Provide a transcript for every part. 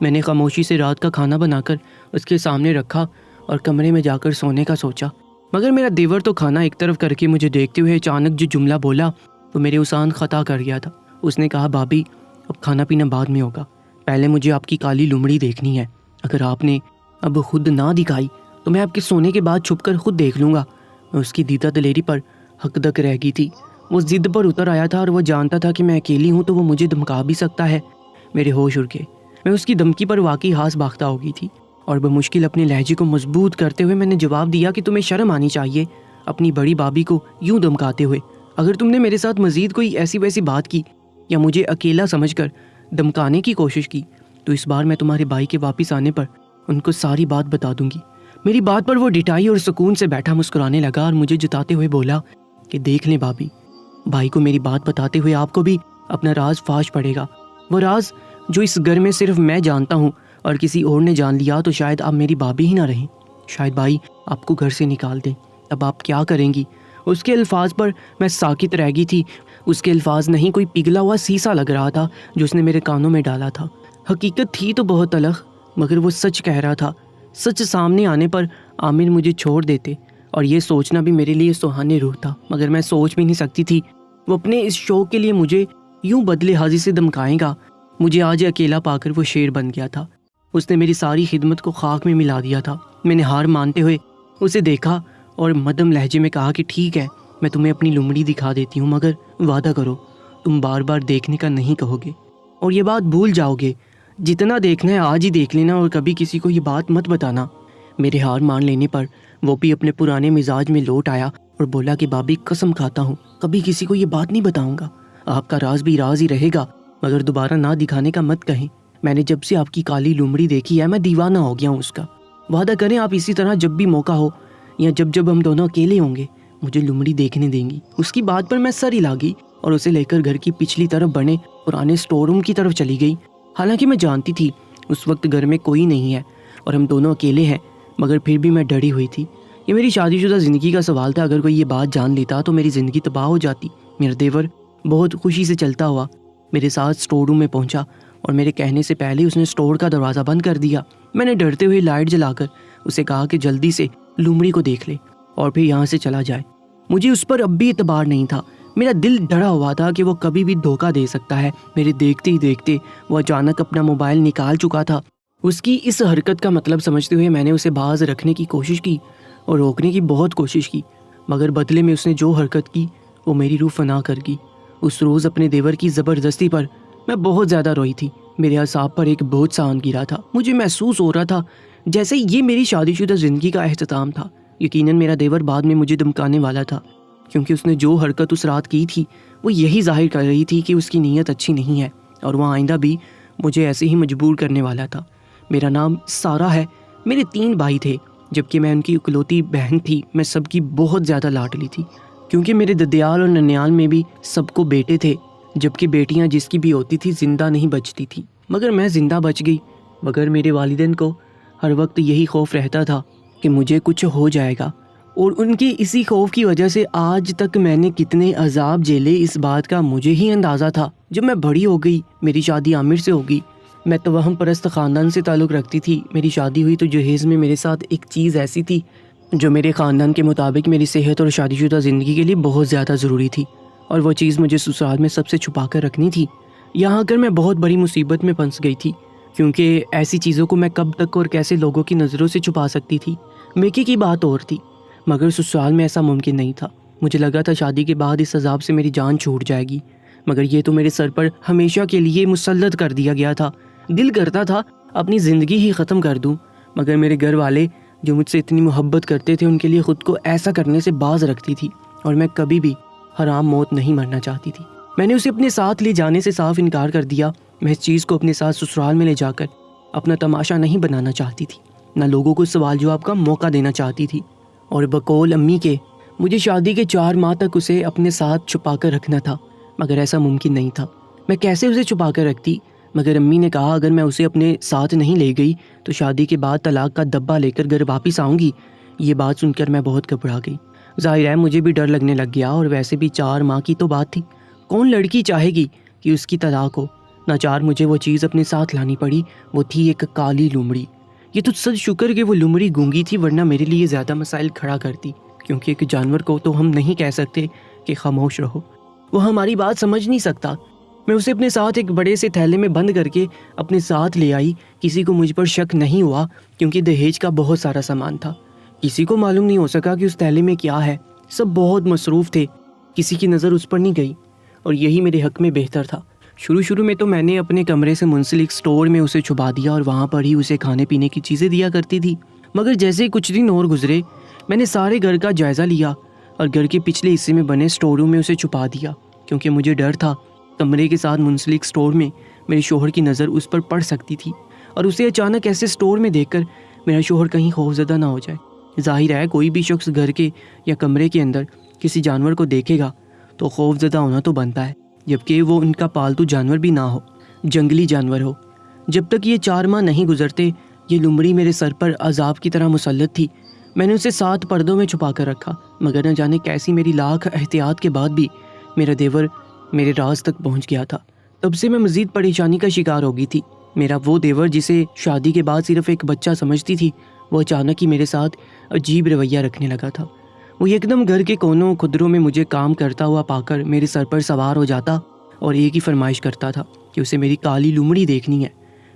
میں نے خاموشی سے رات کا کھانا بنا کر اس کے سامنے رکھا اور کمرے میں جا کر سونے کا سوچا، مگر میرا دیور تو کھانا ایک طرف کر کے مجھے دیکھتے ہوئے اچانک جو جملہ بولا وہ میرے اسان خطا کر گیا تھا۔ اس نے کہا، بھابھی اب کھانا پینا بعد میں ہوگا، پہلے مجھے آپ کی کالی لمڑی دیکھنی ہے، اگر آپ نے اب خود نہ دکھائی تو میں آپ کے سونے کے بعد چھپ کر خود دیکھ لوں گا۔ میں اس کی دیدہ دلیری پر حقدق رہ گئی تھی، وہ ضد پر اتر آیا تھا اور وہ جانتا تھا کہ میں اکیلی ہوں تو وہ مجھے دھمکا بھی سکتا ہے۔ میرے ہوش اڑ گئے، میں اس کی دھمکی پر واقعی ہاس باختہ ہو گئی تھی اور بمشکل اپنے لہجے کو مضبوط کرتے ہوئے میں نے جواب دیا کہ تمہیں شرم آنی چاہیے اپنی بڑی بھابھی کو یوں دھمکاتے ہوئے۔ اگر تم نے میرے ساتھ مزید کوئی ایسی ویسی بات کی یا مجھے اکیلا سمجھ کر دھمکانے کی کوشش کی تو اس بار میں تمہارے بھائی کے واپس آنے پر ان کو ساری بات بتا دوں گی۔ میری بات پر وہ ڈٹائی اور سکون سے بیٹھا مسکرانے لگا اور مجھے جتاتے ہوئے بولا کہ دیکھ لیں بھابھی، بھائی کو میری بات بتاتے ہوئے آپ کو بھی اپنا راز فاش پڑے گا، وہ راز جو اس گھر میں صرف میں جانتا ہوں، اور کسی اور نے جان لیا تو شاید آپ میری بھابھی ہی نہ رہیں، شاید بھائی آپ کو گھر سے نکال دیں۔ اب آپ کیا کریں گی؟ اس کے الفاظ پر میں ساکت رہ گئی تھی۔ اس کے الفاظ نہیں، کوئی پگھلا ہوا سیسا لگ رہا تھا جو اس نے میرے کانوں میں ڈالا تھا۔ حقیقت تھی تو بہت تلخ، مگر وہ سچ کہہ رہا تھا۔ سچ سامنے آنے پر عامر مجھے چھوڑ دیتے اور یہ سوچنا بھی میرے لیے سہانے روح تھا، مگر میں سوچ بھی نہیں سکتی تھی وہ اپنے اس شوق کے لیے مجھے یوں بدلے حاضی سے دھمکائے گا۔ مجھے آج اکیلا پا کر وہ شیر بن گیا تھا۔ اس نے میری ساری خدمت کو خاک میں ملا دیا تھا۔ میں نے ہار مانتے ہوئے اسے دیکھا اور مدھم لہجے میں کہا کہ ٹھیک ہے، میں تمہیں اپنی لمڑی دکھا دیتی ہوں، مگر وعدہ کرو تم بار بار دیکھنے کا نہیں کہو گے اور یہ بات بھول جاؤ گے۔ جتنا دیکھنا ہے آج ہی دیکھ لینا اور کبھی کسی کو یہ بات مت بتانا۔ میرے ہار مان لینے پر وہ بھی اپنے پرانے مزاج میں لوٹ آیا اور بولا کہ بھابھی قسم کھاتا ہوں کبھی کسی کو یہ بات نہیں بتاؤں گا، آپ کا راز بھی راز ہی رہے گا، مگر دوبارہ نہ دکھانے کا مت کہیں۔ میں نے جب سے آپ کی کالی لمڑی دیکھی ہے میں دیوانہ ہو گیا ہوں اس کا۔ وعدہ کریں آپ اسی طرح جب بھی موقع ہو یا جب ہم دونوں اکیلے ہوں گے مجھے لمڑی دیکھنے دیں گی۔ اس کی بات پر میں سر ہلا گئی اور اسے لے کر گھر کی پچھلی طرف بنے پرانے سٹور روم کی طرف چلی گئی۔ حالانکہ میں جانتی تھی اس وقت گھر میں کوئی نہیں ہے اور ہم دونوں اکیلے ہیں، مگر پھر بھی میں ڈری ہوئی تھی۔ یہ میری شادی شدہ زندگی کا سوال تھا، اگر کوئی یہ بات جان لیتا تو میری زندگی تباہ ہو جاتی۔ میرا دیور بہت خوشی سے چلتا ہوا میرے ساتھ سٹور روم میں پہنچا اور میرے کہنے سے پہلے اس نے سٹور کا دروازہ بند کر دیا۔ میں نے ڈرتے ہوئے لائٹ جلا کر اسے کہا کہ جلدی سے لومڑی کو دیکھ لے اور پھر یہاں سے چلا جائے۔ مجھے اس پر اب بھی اعتبار نہیں تھا، میرا دل ڈرا ہوا تھا کہ وہ کبھی بھی دھوکہ دے سکتا ہے۔ میرے دیکھتے ہی دیکھتے وہ اچانک اپنا موبائل نکال چکا تھا۔ اس کی اس حرکت کا مطلب سمجھتے ہوئے میں نے اسے باز رکھنے کی کوشش کی اور روکنے کی بہت کوشش کی، مگر بدلے میں اس نے جو حرکت کی وہ میری روح فنا کر گئی۔ اس روز اپنے دیور کی زبردستی پر میں بہت زیادہ روئی تھی۔ میرے اعصاب پر ایک بوجھ سا آن گرا تھا۔ مجھے محسوس ہو رہا تھا جیسے یہ میری شادی شدہ زندگی کا اختتام تھا۔ یقیناً میرا دیور بعد میں مجھے دھمکانے والا تھا، کیونکہ اس نے جو حرکت اس رات کی تھی وہ یہی ظاہر کر رہی تھی کہ اس کی نیت اچھی نہیں ہے اور وہ آئندہ بھی مجھے ایسے ہی مجبور کرنے والا تھا۔ میرا نام سارہ ہے، میرے 3 بھائی تھے، جبکہ میں ان کی اکلوتی بہن تھی۔ میں سب کی بہت زیادہ لاڈلی تھی، کیونکہ میرے ددیال اور ننیال میں بھی سب کو بیٹے تھے، جبکہ بیٹیاں جس کی بھی ہوتی تھی زندہ نہیں بچتی تھی، مگر میں زندہ بچ گئی۔ مگر میرے والدین کو ہر وقت یہی خوف رہتا تھا کہ مجھے کچھ ہو جائے گا، اور ان کے اسی خوف کی وجہ سے آج تک میں نے کتنے عذاب جھیلے اس بات کا مجھے ہی اندازہ تھا۔ جب میں بڑی ہو گئی، میری شادی عامر سے ہوگی۔ میں توہم پرست خاندان سے تعلق رکھتی تھی۔ میری شادی ہوئی تو جہیز میں میرے ساتھ ایک چیز ایسی تھی جو میرے خاندان کے مطابق میری صحت اور شادی شدہ زندگی کے لیے بہت زیادہ ضروری تھی، اور وہ چیز مجھے سسرال میں سب سے چھپا کر رکھنی تھی۔ یہاں کر میں بہت بڑی مصیبت میں پھنس گئی تھی، کیونکہ ایسی چیزوں کو میں کب تک اور کیسے لوگوں کی نظروں سے چھپا سکتی تھی۔ میکے کی بات اور تھی، مگر سسرال میں ایسا ممکن نہیں تھا۔ مجھے لگا تھا شادی کے بعد اس عذاب سے میری جان چھوٹ جائے گی، مگر یہ تو میرے سر پر ہمیشہ کے لیے مسلط کر دیا گیا تھا۔ دل کرتا تھا اپنی زندگی ہی ختم کر دوں، مگر میرے گھر والے جو مجھ سے اتنی محبت کرتے تھے ان کے لیے خود کو ایسا کرنے سے باز رکھتی تھی، اور میں کبھی بھی حرام موت نہیں مرنا چاہتی تھی۔ میں نے اسے اپنے ساتھ لے جانے سے صاف انکار کر دیا۔ میں اس چیز کو اپنے ساتھ سسرال میں لے جا کر اپنا تماشا نہیں بنانا چاہتی تھی، نہ لوگوں کو سوال جواب کا موقع دینا چاہتی تھی، اور بقول امی کے مجھے شادی کے 4 ماہ تک اسے اپنے ساتھ چھپا کر رکھنا تھا، مگر ایسا ممکن نہیں تھا۔ میں کیسے اسے چھپا کر رکھتی؟ مگر امی نے کہا اگر میں اسے اپنے ساتھ نہیں لے گئی تو شادی کے بعد طلاق کا دبا لے کر گھر واپس آؤں گی۔ یہ بات سن کر میں بہت گھبرا گئی۔ ظاہر ہے مجھے بھی ڈر لگنے لگ گیا، اور ویسے بھی 4 ماہ کی تو بات تھی، کون لڑکی چاہے گی کہ اس کی طلاق ہو؟ ناچار مجھے وہ چیز اپنے ساتھ لانی پڑی، وہ تھی ایک کالی لومڑی۔ یہ تو سچ شکر کہ وہ لومڑی گونگی تھی، ورنہ میرے لیے زیادہ مسائل کھڑا کرتی، کیونکہ ایک جانور کو تو ہم نہیں کہہ سکتے کہ خاموش رہو، وہ ہماری بات سمجھ نہیں سکتا۔ میں اسے اپنے ساتھ ایک بڑے سے تھیلے میں بند کر کے اپنے ساتھ لے آئی۔ کسی کو مجھ پر شک نہیں ہوا کیونکہ دہیج کا بہت سارا سامان تھا۔ کسی کو معلوم نہیں ہو سکا کہ اس تھیلے میں کیا ہے، سب بہت مصروف تھے، کسی کی نظر اس پر نہیں گئی، اور یہی میرے حق میں بہتر تھا۔ شروع میں تو میں نے اپنے کمرے سے منسلک سٹور میں اسے چھپا دیا اور وہاں پر ہی اسے کھانے پینے کی چیزیں دیا کرتی تھی، مگر جیسے ہی کچھ دن اور گزرے میں نے سارے گھر کا جائزہ لیا اور گھر کے پچھلے حصے میں بنے سٹور روم میں اسے چھپا دیا، کیونکہ مجھے ڈر تھا کمرے کے ساتھ منسلک سٹور میں میرے شوہر کی نظر اس پر پڑ سکتی تھی، اور اسے اچانک ایسے سٹور میں دیکھ کر میرا شوہر کہیں خوفزدہ نہ ہو جائے۔ ظاہر ہے کوئی بھی شخص گھر کے یا کمرے کے اندر کسی جانور کو دیکھے گا تو خوفزدہ ہونا تو بنتا ہے، جبکہ وہ ان کا پالتو جانور بھی نہ ہو، جنگلی جانور ہو۔ جب تک یہ 4 ماہ نہیں گزرتے یہ لومڑی میرے سر پر عذاب کی طرح مسلط تھی۔ میں نے اسے 7 پردوں میں چھپا کر رکھا، مگر نہ جانے کیسی میری لاکھ احتیاط کے بعد بھی میرا دیور میرے راز تک پہنچ گیا تھا۔ تب سے میں مزید پریشانی کا شکار ہو گئی تھی۔ میرا وہ دیور جسے شادی کے بعد صرف ایک بچہ سمجھتی تھی، وہ اچانک ہی میرے ساتھ عجیب رویہ رکھنے لگا تھا۔ وہ ایک دم گھر کے کونوں خدروں میں مجھے کام کرتا ہوا پا کر میرے سر پر سوار ہو جاتا اور ایک ہی فرمائش کرتا تھا کہ اسے میری کالی لومڑی دیکھنی ہے۔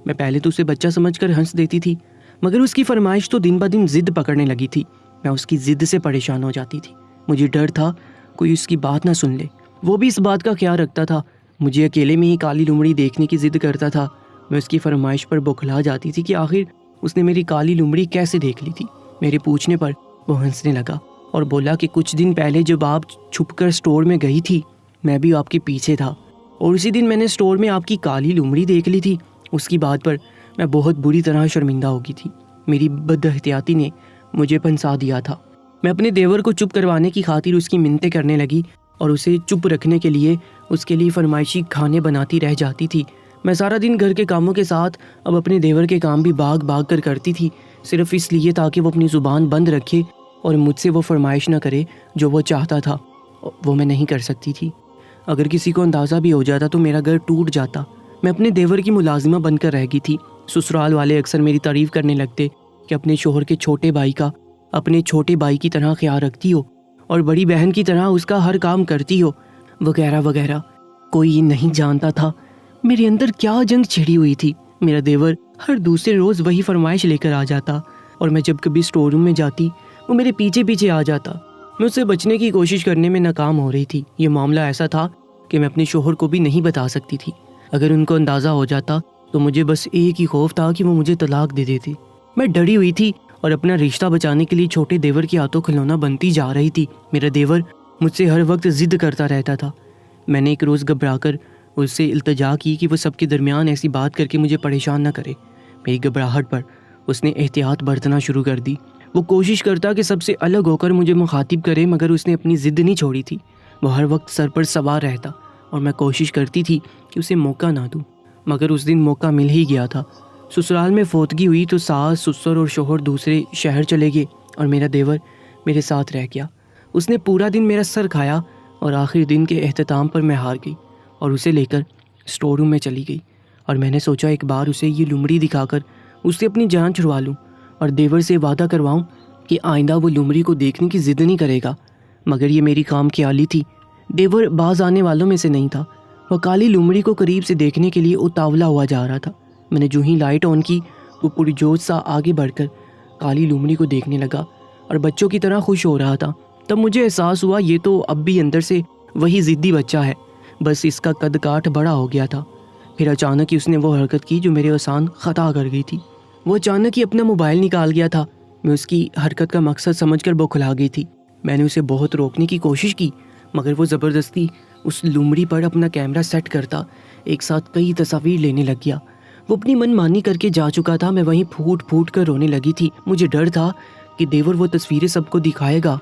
میں پہلے تو اسے بچہ سمجھ کر ہنس دیتی تھی، مگر اس کی فرمائش تو دن بدن ضد پکڑنے لگی تھی۔ میں اس کی ضد سے پریشان ہو جاتی تھی، مجھے ڈر تھا کوئی اس کی بات نہ سن لے۔ وہ بھی اس بات کا خیال رکھتا تھا، مجھے اکیلے میں ہی کالی لومڑی دیکھنے کی ضد کرتا تھا۔ میں اس کی فرمائش پر بوکھلا جاتی تھی کہ آخر اس نے میری کالی لومڑی کیسے دیکھ لی تھی۔ میرے پوچھنے پر وہ ہنسنے لگا اور بولا کہ کچھ دن پہلے جب آپ چھپ کر سٹور میں گئی تھی میں بھی آپ کے پیچھے تھا، اور اسی دن میں نے سٹور میں آپ کی کالی لومڑی دیکھ لی تھی۔ اس کی بات پر میں بہت بری طرح شرمندہ ہو گئی تھی، میری بد احتیاطی نے مجھے پھنسا دیا تھا۔ میں اپنے دیور کو چپ کروانے کی خاطر اس کی منتیں کرنے لگی اور اسے چپ رکھنے کے لیے اس کے لیے فرمائشی کھانے بناتی رہ جاتی تھی۔ میں سارا دن گھر کے کاموں کے ساتھ اب اپنے دیور کے کام بھی بھاگ کر کرتی تھی، صرف اس لیے تاکہ وہ اپنی زبان بند رکھے اور مجھ سے وہ فرمائش نہ کرے جو وہ چاہتا تھا۔ وہ میں نہیں کر سکتی تھی، اگر کسی کو اندازہ بھی ہو جاتا تو میرا گھر ٹوٹ جاتا۔ میں اپنے دیور کی ملازمہ بن کر رہ گئی تھی۔ سسرال والے اکثر میری تعریف کرنے لگتے کہ اپنے شوہر کے چھوٹے بھائی کا اپنے چھوٹے بھائی کی طرح خیال رکھتی ہو اور بڑی بہن کی طرح اس کا ہر کام کرتی ہو، وغیرہ وغیرہ۔ کوئی نہیں جانتا تھا میرے اندر کیا جنگ چھڑی ہوئی تھی۔ میرا دیور ہر دوسرے روز وہی فرمائش لے کر آ جاتا، اور میں جب کبھی سٹور روم میں جاتی وہ میرے پیچھے پیچھے آ جاتا۔ میں اس سے بچنے کی کوشش کرنے میں ناکام ہو رہی تھی۔ یہ معاملہ ایسا تھا کہ میں اپنے شوہر کو بھی نہیں بتا سکتی تھی، اگر ان کو اندازہ ہو جاتا تو مجھے بس ایک ہی خوف تھا کہ وہ مجھے طلاق دے دیتے۔ میں ڈری ہوئی تھی اور اپنا رشتہ بچانے کے لیے چھوٹے دیور کے ہاتھوں کھلونا بنتی جا رہی تھی۔ میرا دیور مجھ سے ہر وقت ضد کرتا رہتا تھا۔ میں نے ایک روز گھبرا کر اس سے التجا کی کہ وہ سب کے درمیان ایسی بات کر کے مجھے پریشان نہ کرے۔ میری گھبراہٹ پر اس نے احتیاط برتنا شروع کر دی۔ وہ کوشش کرتا کہ سب سے الگ ہو کر مجھے مخاطب کرے، مگر اس نے اپنی ضد نہیں چھوڑی تھی۔ وہ ہر وقت سر پر سوار رہتا اور میں کوشش کرتی تھی کہ اسے موقع نہ دوں، مگر اس دن موقع مل ہی گیا تھا۔ سسرال میں فوتگی ہوئی تو ساس، سسر اور شوہر دوسرے شہر چلے گئے اور میرا دیور میرے ساتھ رہ گیا۔ اس نے پورا دن میرا سر کھایا اور آخر دن کے اختتام پر میں ہار گئی اور اسے لے کر سٹور روم میں چلی گئی، اور میں نے سوچا ایک بار اسے یہ لومڑی دکھا کر اس سے اپنی جان چھڑوا لوں اور دیور سے وعدہ کرواؤں کہ آئندہ وہ لومڑی کو دیکھنے کی ضد نہیں کرے گا، مگر یہ میری خام خیالی تھی۔ دیور باز آنے والوں میں سے نہیں تھا۔ وہ کالی لومڑی کو قریب سے دیکھنے کے لیے اتاولا ہوا جا رہا تھا۔ میں نے جو ہی لائٹ آن کی وہ پوری جوش سا آگے بڑھ کر کالی لومڑی کو دیکھنے لگا اور بچوں کی طرح خوش ہو رہا تھا۔ تب مجھے احساس ہوا یہ تو اب بھی اندر سے وہی ضدی بچہ ہے، بس اس کا قد کاٹ بڑا ہو گیا تھا۔ پھر اچانک ہی اس نے وہ حرکت کی جو میرے آسان خطا کر گئی تھی۔ وہ اچانک ہی اپنا موبائل نکال گیا تھا۔ میں اس کی حرکت کا مقصد سمجھ کر بوکھلا گئی تھی۔ میں نے اسے بہت روکنے کی کوشش کی، مگر وہ زبردستی اس لومڑی پر اپنا کیمرہ سیٹ کرتا ایک ساتھ کئی تصاویر لینے لگ گیا۔ وہ اپنی من مانی کر کے جا چکا تھا۔ میں وہیں پھوٹ پھوٹ کر رونے لگی تھی۔ مجھے ڈر تھا کہ دیور وہ تصویریں سب کو دکھائے گا۔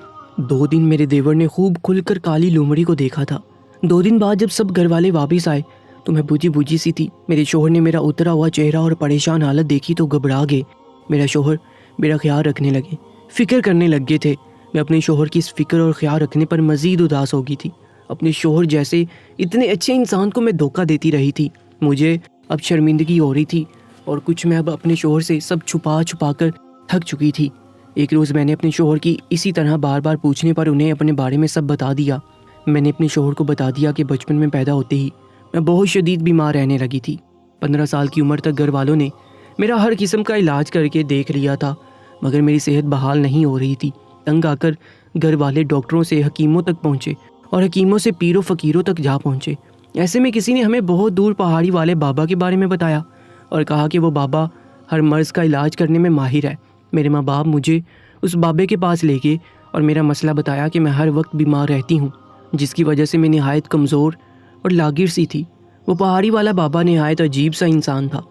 2 دن میرے دیور نے خوب کھل کر کالی لومڑی کو دیکھا تھا۔ 2 دن بعد جب سب گھر والے واپس آئے تو میں بوجھی بوجھی سی تھی۔ میرے شوہر نے میرا اترا ہوا چہرہ اور پریشان حالت دیکھی تو گھبرا گئے۔ میرا شوہر میرا خیال رکھنے لگے، فکر کرنے لگ گئے تھے۔ میں اپنے شوہر کی اس فکر اور خیال رکھنے پر مزید اداس ہو گئی تھی۔ اپنے شوہر جیسے اتنے اچھے انسان کو میں دھوکہ دیتی رہی تھی۔ مجھے اب شرمندگی ہو رہی تھی اور کچھ میں اب اپنے شوہر سے سب چھپا چھپا کر تھک چکی تھی۔ ایک روز میں نے اپنے شوہر کی اسی طرح بار بار پوچھنے پر انہیں اپنے بارے میں سب بتا دیا۔ میں نے اپنے شوہر کو بتا دیا کہ بچپن میں پیدا ہوتے ہی میں بہت شدید بیمار رہنے لگی تھی۔ 15 سال کی عمر تک گھر والوں نے میرا ہر قسم کا علاج کر کے دیکھ لیا تھا، مگر میری صحت بحال نہیں ہو رہی تھی۔ تنگ آ کر گھر والے ڈاکٹروں سے حکیموں تک پہنچے اور حکیموں سے پیر و فقیروں تک جا پہنچے۔ ایسے میں کسی نے ہمیں بہت دور پہاڑی والے بابا کے بارے میں بتایا اور کہا کہ وہ بابا ہر مرض کا علاج کرنے میں ماہر ہے۔ میرے ماں باپ مجھے اس بابے کے پاس لے گئے اور میرا مسئلہ بتایا کہ میں ہر وقت بیمار رہتی ہوں، جس کی وجہ سے میں نہایت کمزور اور لاغر سی تھی۔ وہ پہاڑی والا بابا نہایت عجیب سا انسان تھا۔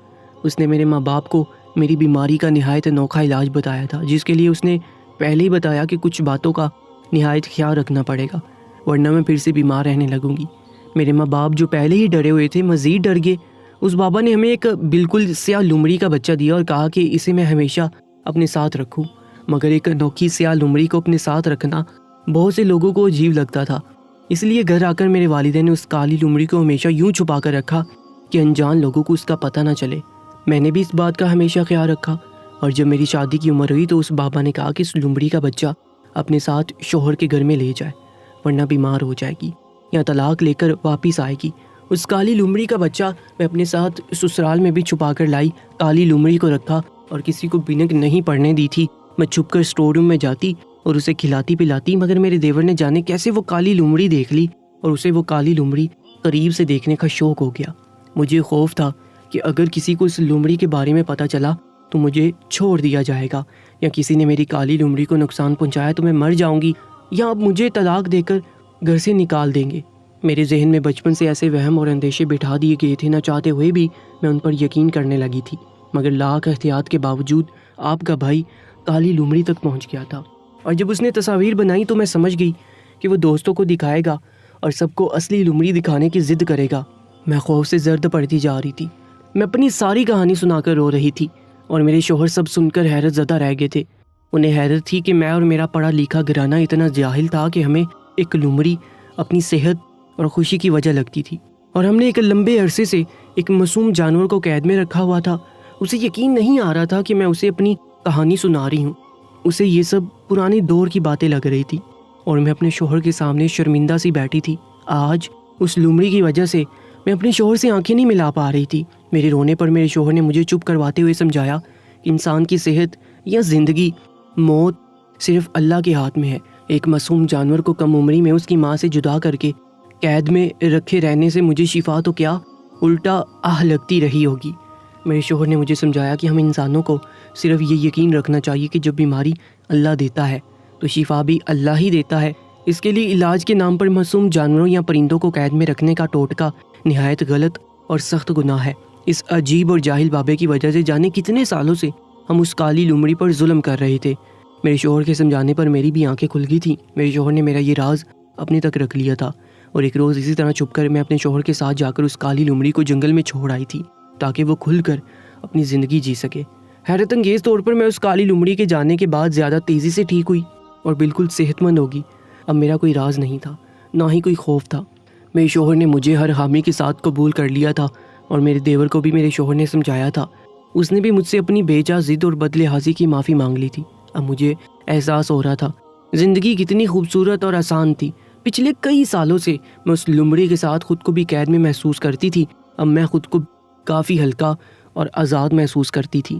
اس نے میرے ماں باپ کو میری بیماری کا نہایت انوکھا علاج بتایا تھا، جس کے لیے اس نے پہلے ہی بتایا کہ کچھ باتوں کا نہایت خیال رکھنا پڑے گا، ورنہ میں پھر سے بیمار رہنے لگوں گی۔ میرے ماں باپ جو پہلے ہی ڈرے ہوئے تھے مزید ڈر گئے۔ اس بابا نے ہمیں ایک بالکل سیاہ لومڑی کا بچہ دیا اور کہا کہ اسے میں ہمیشہ اپنے ساتھ رکھوں، مگر ایک انوکھی سیاہ لومڑی کو اپنے ساتھ رکھنا بہت سے لوگوں کو عجیب لگتا تھا، اس لیے گھر آ کر میرے والدین نے اس کالی لومڑی کو ہمیشہ یوں چھپا کر رکھا کہ انجان لوگوں کو اس کا پتہ نہ چلے۔ میں نے بھی اس بات کا ہمیشہ خیال رکھا، اور جب میری شادی کی عمر ہوئی تو اس بابا نے کہا کہ اس لومڑی کا بچہ اپنے ساتھ شوہر کے گھر میں لے جائے، ورنہ بیمار ہو جائے گی یا طلاق لے کر واپس آئے گی۔ اس کالی لومڑی کا بچہ میں اپنے ساتھ سسرال میں بھی چھپا کر لائی۔ کالی لومڑی کو رکھا اور کسی کو بینک نہیں پڑنے دی تھی۔ میں چھپ کر اسٹور روم میں جاتی اور اسے کھلاتی پلاتی، مگر میرے دیور نے جانے کیسے وہ کالی لومڑی دیکھ لی اور اسے وہ کالی لومڑی قریب سے دیکھنے کا شوق ہو گیا۔ مجھے خوف تھا کہ اگر کسی کو اس لومڑی کے بارے میں پتہ چلا تو مجھے چھوڑ دیا جائے گا، یا کسی نے میری کالی لومڑی کو نقصان پہنچایا تو میں مر جاؤں گی، یا اب مجھے طلاق دے کر گھر سے نکال دیں گے۔ میرے ذہن میں بچپن سے ایسے وہم اور اندیشے بٹھا دیے گئے تھے، نہ چاہتے ہوئے بھی میں ان پر یقین کرنے لگی تھی، مگر لاکھ احتیاط کے باوجود آپ کا بھائی کالی لومڑی تک پہنچ گیا تھا۔ اور جب اس نے تصاویر بنائی تو میں سمجھ گئی کہ وہ دوستوں کو دکھائے گا اور سب کو اصلی لومڑی دکھانے کی ضد کرے گا۔ میں خوف سے زرد پڑتی جا رہی تھی۔ میں اپنی ساری کہانی سنا کر رو رہی تھی اور میرے شوہر سب سن کر حیرت زدہ رہ گئے تھے۔ انہیں حیرت تھی کہ میں اور میرا پڑھا لکھا گھرانہ اتنا جاہل تھا کہ ہمیں ایک لومڑی اپنی صحت اور خوشی کی وجہ لگتی تھی، اور ہم نے ایک لمبے عرصے سے ایک معصوم جانور کو قید میں رکھا ہوا تھا۔ اسے یقین نہیں آ رہا تھا کہ میں اسے اپنی کہانی سنا رہی ہوں۔ اسے یہ سب پرانے دور کی باتیں لگ رہی تھی اور میں اپنے شوہر کے سامنے شرمندہ سی بیٹھی تھی۔ آج اس لومڑی کی وجہ سے میں اپنے شوہر سے آنکھیں نہیں ملا پا رہی تھی۔ میرے رونے پر میرے شوہر نے مجھے چپ کرواتے ہوئے سمجھایا کہ انسان کی صحت یا زندگی، موت صرف اللہ کے ہاتھ میں ہے۔ ایک معصوم جانور کو کم عمری میں اس کی ماں سے جدا کر کے قید میں رکھے رہنے سے مجھے شفا تو کیا الٹا آہ لگتی رہی ہوگی۔ میرے شوہر نے مجھے سمجھایا کہ ہم انسانوں کو صرف یہ یقین رکھنا چاہیے کہ جب بیماری اللہ دیتا ہے تو شفا بھی اللہ ہی دیتا ہے۔ اس کے لیے علاج کے نام پر معصوم جانوروں یا پرندوں کو قید میں رکھنے کا ٹوٹکا نہایت غلط اور سخت گناہ ہے۔ اس عجیب اور جاہل بابے کی وجہ سے جانے کتنے سالوں سے ہم اس کالی لومڑی پر ظلم کر رہے تھے۔ میرے شوہر کے سمجھانے پر میری بھی آنکھیں کھل گئی تھیں۔ میرے شوہر نے میرا یہ راز اپنے تک رکھ لیا تھا، اور ایک روز اسی طرح چھپ کر میں اپنے شوہر کے ساتھ جا کر اس کالی لومڑی کو جنگل میں چھوڑ آئی تھی تاکہ وہ کھل کر اپنی زندگی جی سکے۔ حیرت انگیز طور پر میں اس کالی لومڑی کے جانے کے بعد زیادہ تیزی سے ٹھیک ہوئی اور بالکل صحت مند ہوگی۔ اب میرا کوئی راز نہیں تھا، نہ ہی کوئی خوف تھا۔ میرے شوہر نے مجھے ہر حامی کے ساتھ قبول کر لیا تھا، اور میرے دیور کو بھی میرے شوہر نے سمجھایا تھا۔ اس نے بھی مجھ سے اپنی بے جا ضد اور بدلحاظی کی معافی مانگ لی تھی۔ اب مجھے احساس ہو رہا تھا زندگی کتنی خوبصورت اور آسان تھی۔ پچھلے کئی سالوں سے میں اس لومڑی کے ساتھ خود کو بھی قید میں محسوس کرتی تھی، اب میں خود کو کافی ہلکا اور آزاد محسوس کرتی تھی۔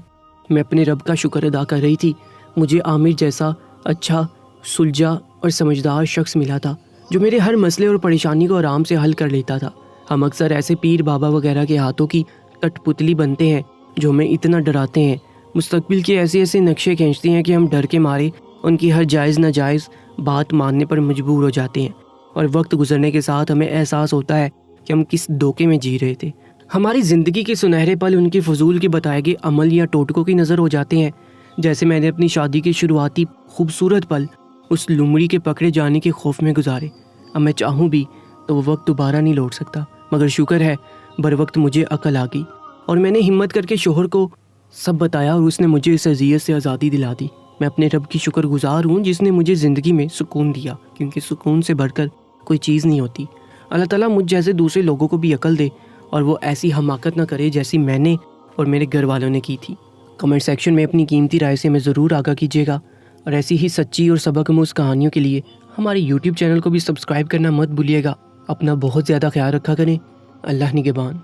میں اپنے رب کا شکر ادا کر رہی تھی، مجھے عامر جیسا اچھا، سلجھا اور سمجھدار شخص ملا تھا جو میرے ہر مسئلے اور پریشانی کو آرام سے حل کر لیتا تھا۔ ہم اکثر ایسے پیر بابا وغیرہ کے ہاتھوں کی کٹ پتلی بنتے ہیں جو ہمیں اتنا ڈراتے ہیں، مستقبل کے ایسے نقشے کھینچتے ہیں کہ ہم ڈر کے مارے ان کی ہر جائز ناجائز بات ماننے پر مجبور ہو جاتے ہیں، اور وقت گزرنے کے ساتھ ہمیں احساس ہوتا ہے کہ ہم کس دھوکے میں جی رہے تھے۔ ہماری زندگی کے سنہرے پل ان کے فضول کے بتائے گئے عمل یا ٹوٹکوں کی نظر ہو جاتے ہیں، جیسے میں نے اپنی شادی کے شروعاتی خوبصورت پل اس لومڑی کے پکڑے جانے کے خوف میں گزارے۔ اب میں چاہوں بھی تو وہ وقت دوبارہ نہیں لوٹ سکتا، مگر شکر ہے بر وقت مجھے عقل آ گئی اور میں نے ہمت کر کے شوہر کو سب بتایا، اور اس نے مجھے اس اذیت سے آزادی دلا دی۔ میں اپنے رب کی شکر گزار ہوں جس نے مجھے زندگی میں سکون دیا، کیونکہ سکون سے بڑھ کر کوئی چیز نہیں ہوتی۔ اللہ تعالیٰ مجھ جیسے دوسرے لوگوں کو بھی عقل دے اور وہ ایسی حماقت نہ کرے جیسی میں نے اور میرے گھر والوں نے کی تھی۔ کمنٹ سیکشن میں اپنی قیمتی رائے سے ہمیں ضرور آگاہ کیجیے گا، اور ایسی ہی سچی اور سبق آموز کہانیوں کے لیے ہمارے یوٹیوب چینل کو بھی سبسکرائب کرنا مت بھولیے گا۔ اپنا بہت زیادہ خیال رکھا کریں۔ اللہ نگہبان۔